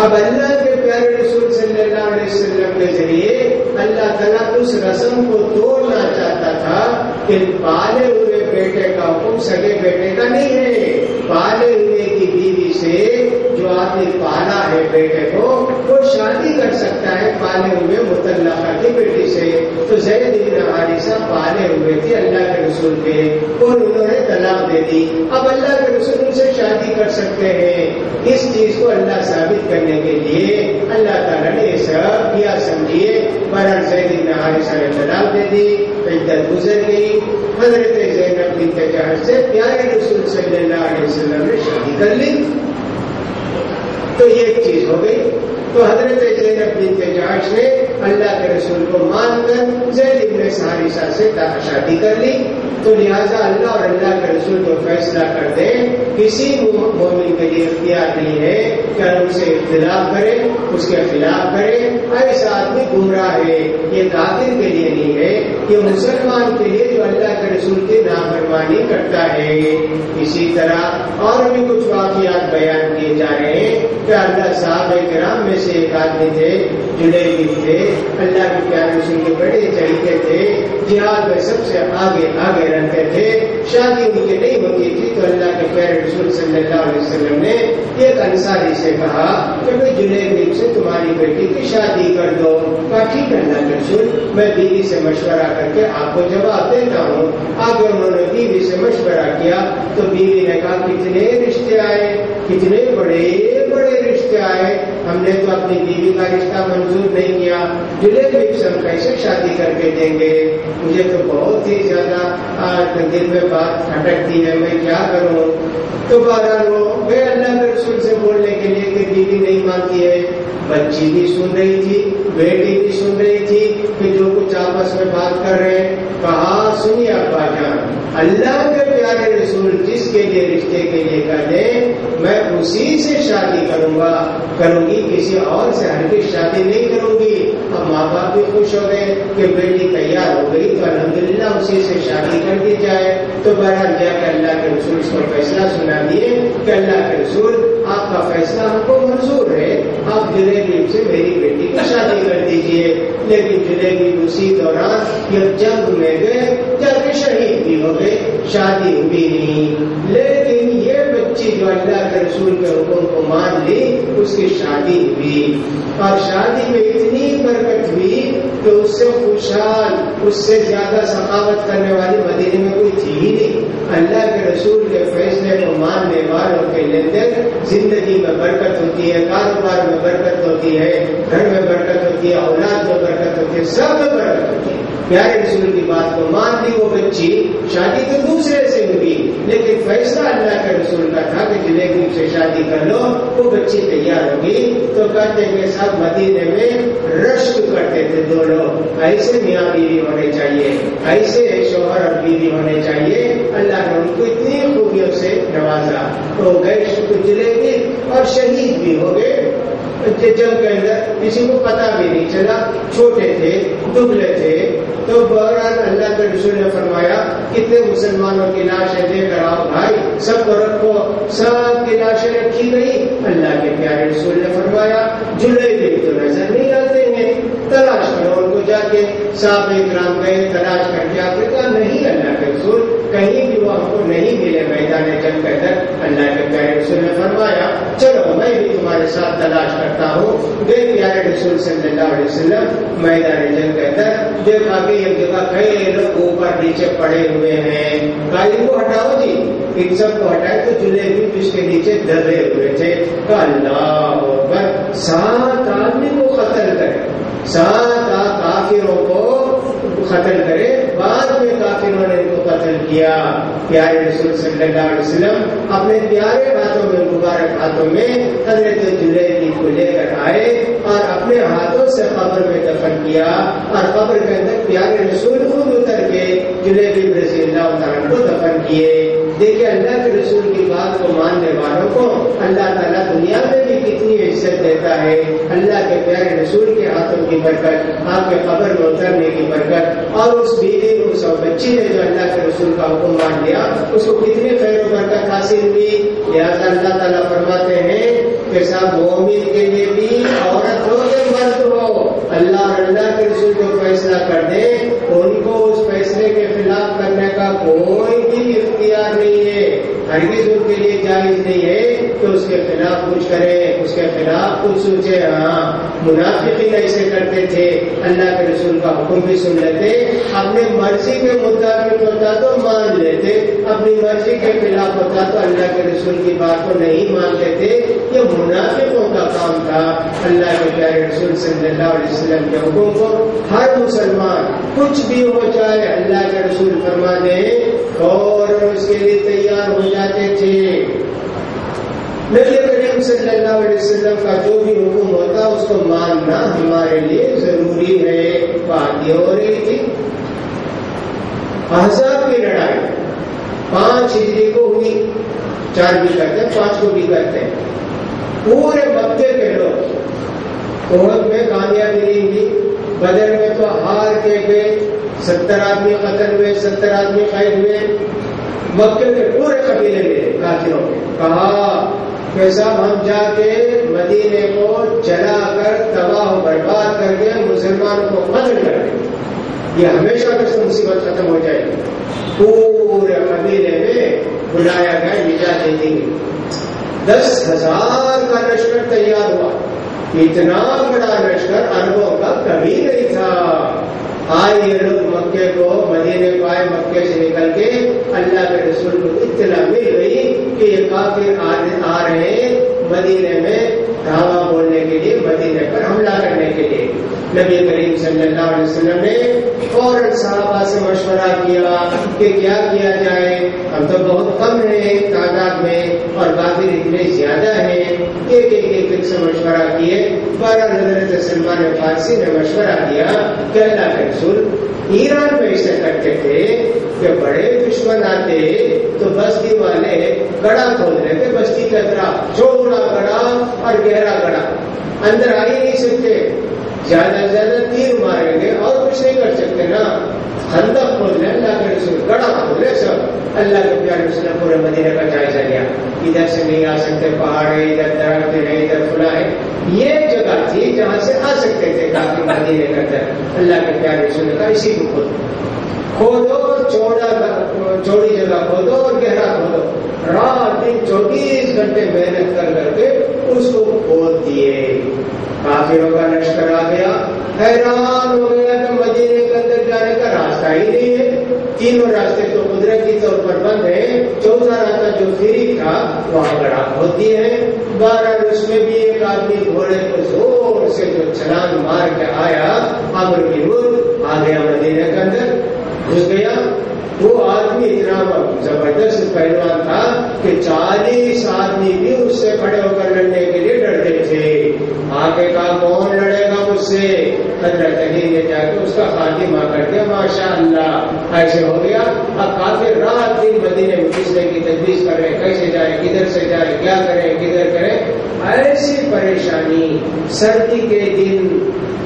اب اللہ کے پیارے رسول صلی اللہ علیہ وسلم کے ذریعے اللہ تعالیٰ اس رسم کو توڑنا چاہتا تھا کہ پالے ہوئے بیٹے کا حکم سگے بیٹے کا نہیں ہے، پالے ہوئے کی بیوی سے جو آدمی پالا ہے بیٹے کو وہ شادی کر سکتا ہے پالے ہوئے مطلقہ کی بیٹی سے۔ تو زید بن حارثہ پالے ہوئے تھے اللہ کے رسول کے، اور انہوں نے طلاق دے دی۔ اب اللہ کے رسول ان سے شادی کر سکتے ہیں، اس چیز کو اللہ ثابت کرنے کے لیے اللہ تعالیٰ نے یہ سب کیا، سمجھیے۔ بہرحال زید بن حارثہ نے طلاق دے دی، عدت گزر گئی، حضرت زینب بنت جحش سے پیارے رسول صلی اللہ علیہ وسلم نے شادی کر لی، تو یہ ایک چیز ہو گئی۔ تو حضرت زینب بنت جحش نے اللہ کے رسول کو مان کر زید ابن حارثہ سے شادی کر لی. تو لہٰذا اللہ اور اللہ کے رسول کو فیصلہ کر دیں. کسی مومن کے لیے اختیار نہیں ہے کہ ان سے اختلاف کرے، اس کے خلاف کرے. ایسا آدمی گمراہ ہے. یہ کافر کے لیے نہیں ہے، یہ مسلمان کے لیے جو اللہ کے رسول کی نافرمانی کرتا ہے. اسی طرح اور بھی کچھ واقعات بیان کیے جا رہے ہیں کہ اللہ صحابہ کرام میں سے ایک آدمی تھے، جلیبی تھے، اللہ کے پیارے رسول کے بڑے چہیتے تھے، جہاد میں سب سے آگے رہتے تھے. شادی ان کی نہیں ہوتی تھی تو اللہ کے پیارے رسول صلی اللہ علیہ وسلم نے ایک انصاری سے کہا کہ میں جلیبی سے تمہاری بیٹی کی شادی کر دو. کہا ٹھیک ہے اللہ کے رسول، میں بیوی سے مشورہ کر کے آپ کو جواب دیتا ہوں. آگے انہوں نے بیوی سے مشورہ کیا تو بیوی نے کہا کتنے رشتے آئے، کتنے بڑے بڑے رشتے آئے، ہم نے تو اپنی بیوی کا رشتہ منظور نہیں کیا. جلیبی سے ہم کیسے شادی کر کے دیں گے؟ مجھے تو بہت ہی زیادہ دل میں بات کھٹکتی ہے، میں کیا کروں؟ تو بہرحال وہ گئے اللہ کے رسول سے بولنے کے لیے کہ بیوی نہیں مانتی ہے. بچی بھی سن رہی تھی، بیٹی بھی سن رہی تھی کہ جو کچھ آپس میں بات کر رہے ہیں. کہا سنیے ابا جان، اللہ کے پیارے رسول جس کے لیے رشتے کے لیے کہہ دیں میں اسی سے شادی کروں گی، کسی اور سے ہرگز شادی نہیں کروں گی. اب ماں باپ بھی خوش ہو گئے کہ بیٹی تیار ہو گئی تو الحمدللہ اسی سے شادی کر دی جائے. تو بہرحال جا کے اللہ کے رسول اس کو فیصلہ سنا دیے کہ اللہ کے رسول آپ کا فیصلہ ہم کو منظور ہے، آپ جلیبی سے میری بیٹی کی شادی کر دیجیے. لیکن جلیبی اسی دوران یہ جنگ میں گئے، جا کے شہید بھی ہو گئے، شادی ہوئی نہیں. لیکن یہ بچی جو اللہ کے رسول کے حکم کو مان لی اس کی شادی ہوئی، اور شادی میں اتنی برکت ہوئی کہ اس سے خوشحال، اس سے زیادہ سخاوت کرنے والی مدینے میں کوئی تھی ہی نہیں. اللہ کے رسول کے فیصلے کو ماننے والوں کے لیے زندگی میں برکت ہوتی ہے، کاروبار میں برکت ہوتی ہے، گھر میں برکت ہوتی ہے، اولاد میں برکت ہوتی ہے، سب میں برکت ہوتی ہے. پیارے رسول کی بات کو مان لی وہ بچی، شادی تو دوسرے سے ہوئی لیکن فیصلہ اللہ کے رسول کا تھا کہ جلیبی سے شادی کر لو. وہ بچی تیار ہوگی تو کہتے ہیں سب مدینے میں رشک کرتے تھے دو لوگ، ایسے میاں بیوی ہونے چاہیے، ایسے شوہر اور بیوی ہونے چاہیے. اللہ نے ان کو اتنی خوبیوں سے نوازا تو گئے جلیبی اور شہید بھی ہو گئے جنگ کے اندر. کسی کو پتا بھی نہیں چلا، چھوٹے تھے، دبلے تھے. تو بہرحال اللہ کے رسول نے فرمایا کتنے مسلمانوں کی لاشیں لے کر آؤ بھائی، سب کو رکھو. سب کی لاشیں رکھی گئی. اللہ کے پیارے رسول نے فرمایا جلیبی تو نظر نہیں آتے ہیں، تلاش کرو ان کو. جا کے صحابہ کرام گئے، تلاش کر کے آپ نے کہا نہیں اللہ کے رسول کہیں بھی وہ ہم کو نہیں ملے میدان جنگ کے اندر. اللہ کے پیارے رسول نے فرمایا چلو میں بھی تمہارے ساتھ تلاش کرتا ہوں. گئے پیارے رسول صلی اللہ علیہ وسلم میدان جنگ کے اندر، دیکھا کہ ایک جگہ کئی لوگ اوپر نیچے پڑے ہوئے ہیں. کالی کو ہٹاؤ جی، ان سب کو ہٹائے تو جلیبی جس کے نیچے دبے ہوئے تھے. اللہ اکبر، 7 آدمی کو قتل کرے، 7 کافروں کو قتل کرے. بعد میں کافروں نے ان کو قتل کیا. پیارے رسول صلی اللہ علیہ وسلم اپنے پیارے ہاتھوں میں، مبارک ہاتھوں میں حضرت جلیبی کو لے کر آئے اور اپنے ہاتھوں سے قبر میں دفن کیا. اور قبر کے اندر پیارے رسول خود اتر کے جلیبی رضی اللہ تعالیٰ کو دفن کیے. دیکھیے اللہ کے رسول کی بات کو ماننے والوں کو اللہ تعالیٰ دنیا میں بھی کتنی عزت دیتا ہے. اللہ کے پیارے رسول کے ہاتھوں کی برکت، آپ کے قبر میں اترنے کی برکت، اور اس بیوی اس بچی نے جو اللہ کے رسول کا حکم مان لیا اس کو کتنی خیر و برکت حاصل ہوئی. لہٰذا اللہ تعالیٰ فرماتے ہیں کہ سب مومن کے لیے بھی عورت ہو یا مرد ہو، اللہ اور اللہ کے رسول کو فیصلہ کر دیں ان کو اس فیصلے کے خلاف کرنے کا کوئی بھی اختیار نہیں ہے. ہرگز ان کے لیے جائز نہیں ہے کہ اس کے خلاف کچھ کرے، اس کے خلاف کچھ سوچے. ہاں منافقین ایسے کرتے تھے، اللہ کے رسول کا حکم بھی سن لیتے، اپنے مرضی کے مطابق ہوتا تو مان لیتے، اپنی مرضی کے خلاف ہوتا تو اللہ کے رسول کی بات کو نہیں مانتے تھے. یہ منافقوں کا کام تھا. اللہ کے پیارے رسول صلی اللہ علیہ وسلم کے حکم کو ہر مسلمان کچھ بھی ہو جائے اللہ کے رسول فرما دے اور اس کے لیے تیار ہو جاتے تھے. نبی کریم صلی اللہ علیہ وسلم کا جو بھی حکم ہوتا اس کو ماننا ہمارے لیے ضروری ہوئی ہے باتیں ہو رہی تھی. احزاب کی لڑائی 5 ہجری کو ہوئی. 4 بھی کرتے ہیں 5 کو بھی کرتے ہیں. پورے مکے کے لوگ احد میں کامیابی نہیں ہوئی. بدر میں تو ہار کے گئے. 70 آدمی قتل ہوئے, 70 آدمی قید ہوئے. مکے کے پورے قبیلے میں کافروں نے کہا کہ صاحب ہم جا کے مدینے کو جلا کر تباہ و برباد کر کے مسلمانوں کو قتل کر دیں. یہ ہمیشہ کا مصیبت ختم ہو جائے گی. پورے قبیلے میں بلایا گیا نجات دینے کے. 10,000 کا لشکر تیار ہوا. اتنا بڑا لشکر عربوں کا کبھی نہیں تھا. آئے یہ لوگ مکے کو, مدینے کو آئے. مکے سے نکل کے اللہ کے رسول کو اطلاع مل گئی کہ یہ کافر آ رہے ہیں مدینے میں دھاوا بولنے کے لیے, مدینے پر حملہ کرنے کے لیے. نبی کریم صلی اللہ علیہ وسلم نے فوراً صحابہ سے مشورہ کیا کہ کیا کیا جائے. ہم تو بہت کم ہیں تعداد میں اور کافر اتنے زیادہ ہیں. ایک سے مشورہ کیے. بہرحال حضرت سلمان فارسی نے مشورہ کیا کہ اللہ کے رسول ایران میں ایسے کرتے تھے کہ بڑے دشمن آتے تو بستی والے گڑھا کھول لیتے. بستی کا اطراف چوڑا گڑھا اور گہرا گڑھا, اندر آ ہی نہیں سکتے. زیادہ سے زیادہ تیر ماریں گے اور کچھ نہیں کر سکتے نا. خندق کھول لیں, اللہ کے رسول گڑھا کھولے سب. اللہ کے پیارے رسول نے پورے مدینے کا جائزہ لیا. ادھر سے نہیں آ سکتے, پہاڑ ہے, ادھر درخت ہے, ادھر کھلا ہے. یہ جگہ تھی جہاں سے آ سکتے تھے کافی مدینے کے اندر. اللہ کے پیارے رسول نے کہا اسی کو کھودو, چوڑی جگہ کھودو اور گہرا کھودو. رات دن 24 گھنٹے محنت کر کے اس کو کھود دیے. کافروں کا لشکر آ گیا. حیران ہو گیا کہ مدینے کے اندر جانے کا راستہ ہی نہیں ہے. تینوں راستے تو قدرتی طور پر بند ہیں. چوتھا راستہ جو فری تھا وہاں گڑھا کھود دیے ہیں. بہرحال اس میں بھی ایک آدمی گھوڑے کو زور سے جو چھلانگ مار کے آیا, عمرو بن مر آ گیا مدینے کے اندر, گھس گیا. وہ آدمی اتنا زبردست پہلوان تھا کہ 40 آدمی بھی اس سے کھڑے ہو کر لڑنے کے لیے ڈرتے تھے. آگے کا کون لڑے گا مجھ سے؟ حضرت علی نے جا کے اس کا خاتمہ کر دیا. ماشاء اللہ ایسے ہو گیا. اب کافر رات دن مدینے میں گھسنے کی تجویز کر رہے, کیسے جائے, کدھر سے جائے, کیا کریں, کدھر کریں. ایسی پریشانی. سردی کے دن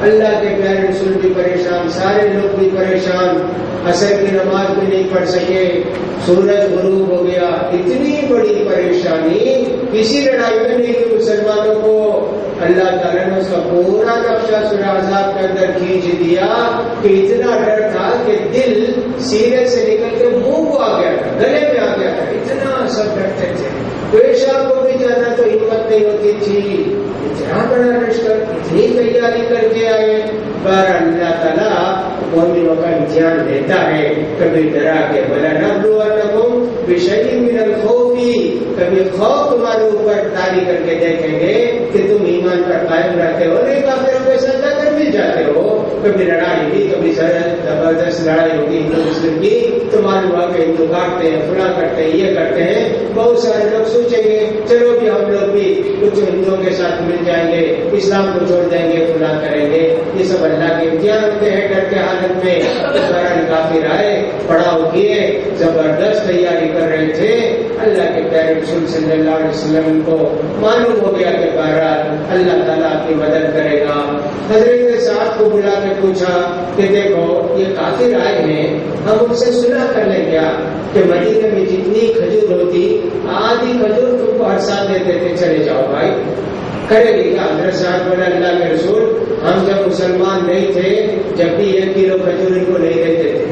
اللہ کے پیارے رسول بھی پریشان, سارے لوگ بھی پریشان. عصر کی نماز بھی نہیں پڑھ سکے, سورج غروب ہو گیا. اتنی بڑی پریشانی کسی لڑائی میں نہیں ہوئی مسلمانوں کو. اللہ تعالیٰ نے اس کا پورا نقشہ سورہ احزاب کے اندر کھینچ دیا کہ اتنا ڈر تھا کہ دل سینے سے نکل کے منہ کو آ گیا تھا, گلے میں آ گیا تھا. اتنا سب ڈرتے تھے. پیشاب کو بھی جانا تو ہمت نہیں ہوتی تھی. اتنا بڑا لشکر اتنی تیاری کر کے آئے. پر اللہ تعالیٰ مومنوں کا امتحان دیتا ہے. کبھی ڈرا کے وَلَنَبْلُوَنَّكُمْ بِشَيْءٍ مِّنَ الْخَوْفِ, کبھی خوف تمہارے اوپر طاری کر کے دیکھیں گے کہ تم ایمان پر قائم رہتے ہو نہیں کافروں کے ساتھ جا کر مل جاتے ہو. کبھی لڑائی ہوئی, کبھی زبردست لڑائی ہوگی ہندو مسلم کی, تو معلوم ہوا کہ ہندو کاٹتے ہیں, فلاں کرتے ہیں, یہ کرتے ہیں. بہت سارے لوگ سوچیں گے چلو بھی ہم لوگ بھی کچھ ہندوؤں کے ساتھ مل جائیں گے, اسلام کو چھوڑ دیں گے, فلاں کریں گے. یہ سب اللہ کے امتحان ہوتے ہیں ڈر کے حالت میں. کافر آئے, پڑاؤ کیے, زبردست تیاری کر رہے تھے. اللہ کے پیارے رسول صلی اللہ علیہ وسلم کو معلوم ہو گیا کہ بہرحال اللہ تعالیٰ آپ کی مدد کرے گا. حضرت سعد کو بلا کے پوچھا کہ دیکھو یہ کافر آئے ہیں, ہم ان سے صلح کر لیں کیا کہ مدینے میں جتنی کھجور ہوتی آدھی کھجور تم کو ہر سال دیتے تھے, چلے جاؤ بھائی. کرے گی کیا؟ حضرت صاحب بولے اللہ کے رسول ہم جب مسلمان نہیں تھے جب بھی 1 کلو کھجور ان کو نہیں دیتے تھے.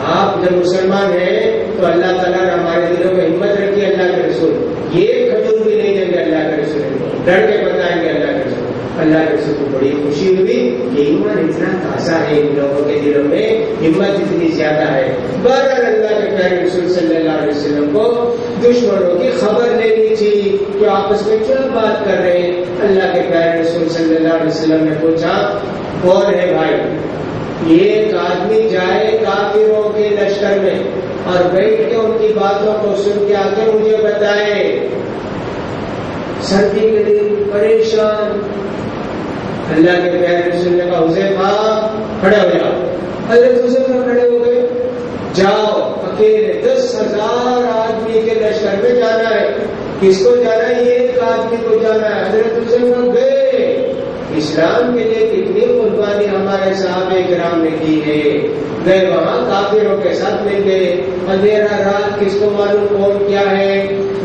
آپ جب مسلمان ہیں تو اللہ تعالیٰ نے ہمارے دلوں میں ہمت رکھی. اللہ کے رسول یہ کھجور بھی نہیں دیں گے. اللہ کے رسول ڈر کے بتائیں گے. اللہ کے رسول, اللہ کے رسول کو بڑی خوشی ہوئی. یہ ایمان اتنا تازہ ہے ان لوگوں کے دلوں میں, ہمت اتنی زیادہ ہے. بہرحال اللہ کے پیارے رسول صلی اللہ علیہ وسلم کو دشمنوں کی خبر لینی تھی کہ آپس میں کیا بات کر رہے ہیں. اللہ کے پیارے رسول صلی اللہ علیہ وسلم نے پوچھا کون ہے بھائی؟ ایک آدمی جائے کافروں کے لشکر میں اور بیٹھ کے ان کی باتوں کو سن کے آ کے مجھے بتائے. سردی کے دن پریشان, اللہ کے پیارے رسول نے کہا حذیفہ کھڑے ہو جاؤ. حضرت حذیفہ کھڑے ہو گئے. جاؤ اکیلے 10,000 آدمی کے لشکر میں جانا ہے. کس کو جانا ہے؟ یہ ایک آدمی کو جانا ہے. حضرت حذیفہ گئے. اسلام کے لیے کتنی قربانی ہمارے صحابہ کرام نے کی ہے. گئے وہاں کافروں کے ساتھ مل گئے. اندھیرا رات کس کو معلوم کون کیا ہے.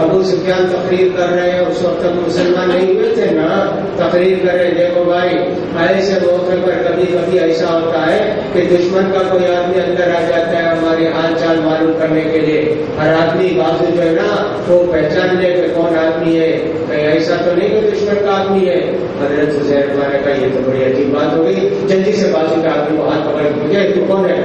ابو سفیان تقریر کر رہے ہیں. اس وقت تک مسلمان نہیں ہوئے تھے نا. تقریر کر رہے دیکھو بھائی ایسے موقع پر کبھی کبھی ایسا ہوتا ہے کہ دشمن کا کوئی آدمی اندر آ جاتا ہے ہمارے حال چال معلوم کرنے کے لیے. ہر آدمی بازو جو ہے نا وہ پہچان لے کہ کون آدمی ہے. کہیں ایسا تو نہیں کہ دشمن کا آدمی ہے. حضرت حذیفہ نے کہا یہ تو بڑی عجیب بات ہو گئی. جلدی سے بازو کے آدمی کو ہاتھ پکڑ کے پوچھے تو کون ہے؟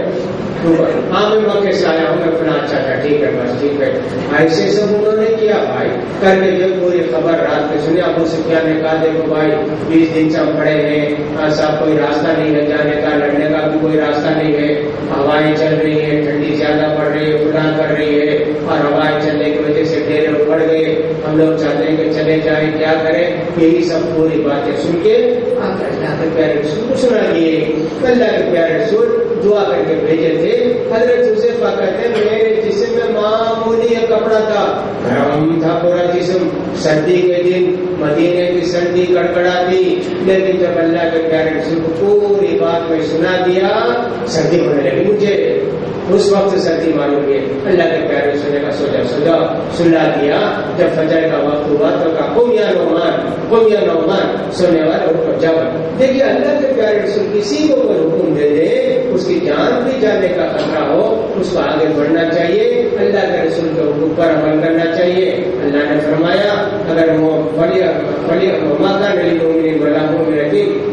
ہاں میں مکے سے آیا ہوں. میں اپنا اچھا تھا ٹھیک ہے بس ٹھیک ہے. ایسے سب انہوں نے کیا بھائی کر کے جو پوری خبر رات میں سنی. ابو سفیان نے کہا دیکھو بھائی 20 دن سے ہم پڑے ہیں صاحب کوئی راستہ نہیں ہے جانے کا. لڑنے کا بھی کوئی راستہ نہیں ہے. ہوائیں چل رہی ہیں ٹھنڈی زیادہ پڑ رہی ہے کھلا کر رہی ہے اور ہوائیں چلنے کی وجہ سے ڈیرے اکڑ گئے. ہم لوگ چاہتے ہیں کہ چلے جائیں کیا کریں. یہی سب پوری باتیں سن کے اللہ کے پیارے رسول کو سنا دیے. اللہ کے پیارے رسول دعا کر کے بھیجے تھے. حضرت حذیفہ کہتے ہیں میرے جسم میں معمولی ایک کپڑا تھا. گرم تھا پورا جسم. سردی کے دن مدینے کی سردی کڑکڑاتی. لیکن جب اللہ کے پیارے رسول کو پوری بات میں سنا دیا سردی ہونے لگی مجھے. اس وقت سردی معلوم ہے. اللہ کے پیارے رسول نے کہا سو جاؤ سلا دیا. جب فجر کا وقت ہوا تو کہا قم یا نعمان سونے والے اٹھو جاؤ. دیکھیے اللہ کے پیارے رسول کسی کو کوئی حکم دے دے اس کی جان بھی جانے کا خطرہ ہو اس کو آگے بڑھنا چاہیے. اللہ کے رسول کے حکم پر عمل کرنا چاہیے. اللہ نے فرمایا اگر وہ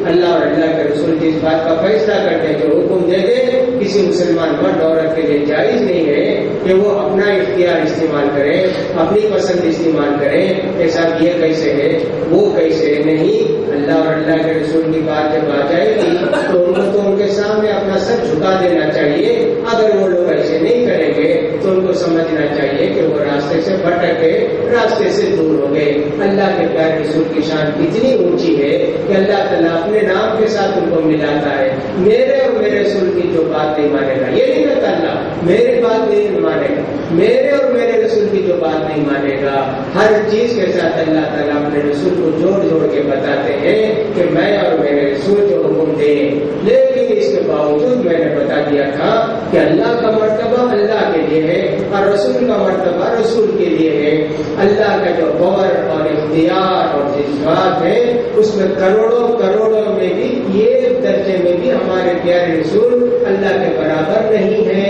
اللہ اور اللہ کے رسول کی اس بات کا فیصلہ کرتے جو حکم دے دے کسی مسلمان مرد عورت کے لیے جائز نہیں ہے کہ وہ اپنا اختیار استعمال کرے اپنی پسند استعمال کرے. ایسا یہ کیسے ہے وہ کیسے نہیں. اللہ اور اللہ کے رسول کی بات جب آ جائے گی تو ان کے سامنے اپنا سر جھکا دینا چاہیے. اگر وہ لوگ ایسے نہیں کریں گے تو ان کو سمجھنا چاہیے کہ وہ راستے سے بھٹک گئے راستے سے دور ہو گئے. اللہ کے پیارے رسول کی شان اتنی اونچی ہے کہ اللہ تعالیٰ اپنے نام کے ساتھ ان کو ملاتا ہے. میرے اور میرے رسول کی جو بات نہیں مانے گا یہ نہیں کہتا اللہ میری بات نہیں مانے گا. میرے اور میرے رسول کی جو بات نہیں مانے گا ہر چیز کے ساتھ اللہ تعالیٰ اپنے رسول کو جوڑ جوڑ کے بتاتے ہیں کہ میں اور میرے رسول جو حکم دیں. لیکن اس کے باوجود میں نے بتا دیا تھا کہ اللہ کا مرتبہ اللہ کے لیے ہے اور رسول کا مرتبہ رسول کے لیے ہے. اللہ کا جو باور اور اختیار اور جذبات ہے اس میں کروڑوں میں بھی یہ درجے میں بھی ہمارے پیارے رسول اللہ کے برابر نہیں ہے.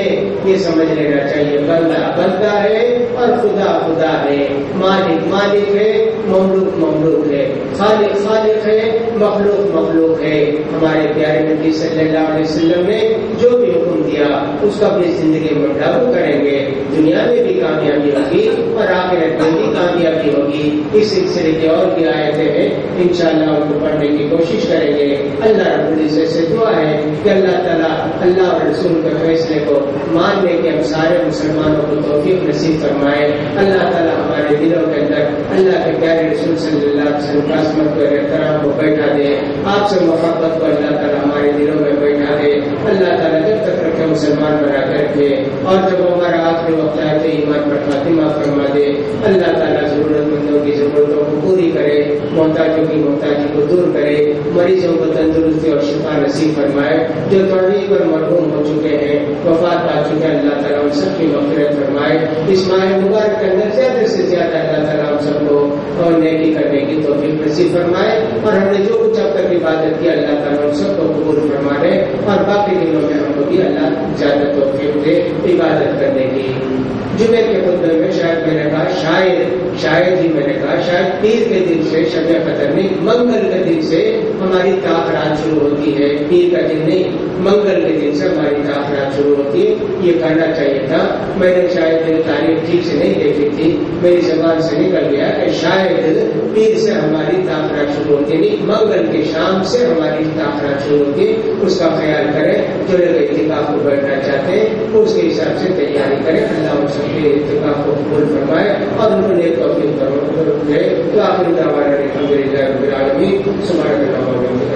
یہ سمجھ لینا چاہیے. بندہ بندہ ہے اور خدا خدا ہے. مالک ہے مملوک ہے. خالق ہے مخلوق ہے. ہمارے پیارے نبی صلی اللہ علیہ وسلم نے جو بھی حکم دیا اس کا اپنی زندگی میں لاگو کریں گے. دنیا میں بھی کامیابی ہوگی اور آخرت میں بھی کامیابی ہوگی. اس سلسلے کی اور بھی آیتیں ہیں انشاءاللہ ان کو پڑھنے کی کوشش کریں گے. اللہ رب العزت سے دعا ہے کہ اللہ تعالیٰ اللہ اور رسول کے فیصلے کو ماننے کے ہم سارے مسلمانوں کو توفیق نصیب فرمائے. اللہ تعالیٰ ہمارے دلوں کے اندر اللہ کے پیارے رسول صلی اللہ علیہ وسلم کی عظمت کو احترام کو بیٹھا دے. آپ سے محبت کو اللہ تعالیٰ ہمارے دلوں میں بیٹھا دے. اللہ تعالیٰ جب تک رکھے مسلمان بنا کر رکھے اور جب ہمارا آخری وقت آئے تو ایمان پر خاتمہ فرما دے. اللہ تعالیٰ ضرورت مندوں کی ضرورتوں کو پوری کرے. محتاجوں کی محتاجی کو دور کرے. مریضوں کو تندرستی اور شفا نصیب فرمائے. جو توحید پر مرحوم ہو چکے ہیں وفات پا چکے ہیں اللہ تعالیٰ ان سب کی مغفرت فرمائے. اس ماہ مبارک کے اندر زیادہ سے زیادہ اللہ تعالیٰ ہم سب کو اور نیکی کرنے کی توفیق نصیب فرمائے. اور ہم نے جو کچھ اب تک عبادت کی اللہ تعالیٰ ان سب کو قبول فرما دے اور باقی دنوں میں ہم کو بھی اللہ زیادہ توفیق دے عبادت کرنے کی. جمعے کے خطبے میں شاید میں نے کہا شاید ہی میں نے کہا شاید پیر کے دن سے شب قدر نہیں منگل کے دن سے ہماری تاخیرات شروع ہوتی ہے. پیر کا دن نہیں منگل کے دن سے ہماری تاخیرات شروع ہوتی ہے. یہ کرنا چاہیے تھا. میں نے شاید تاریخ ٹھیک سے نہیں دیکھی تھی. میری زبان سے نکل گیا کہ شاید پیر سے ہماری تاخیرات شروع ہوتی ہے نہیں منگل کے شام سے ہماری تاخیرات شروع ہوتی ہے. اس کا خیال کریں. جو لوگ اعتکاف کو بیٹھنا چاہتے ہیں اس کے حساب سے تیاری کریں. اللہ ان سب کے اعتکاف کو قبول فرمائے اور ان کو نیک توفیق دے. تو آخری دعوانا الحمدللہ رب العالمین. سبحانک اللہم و بحمدک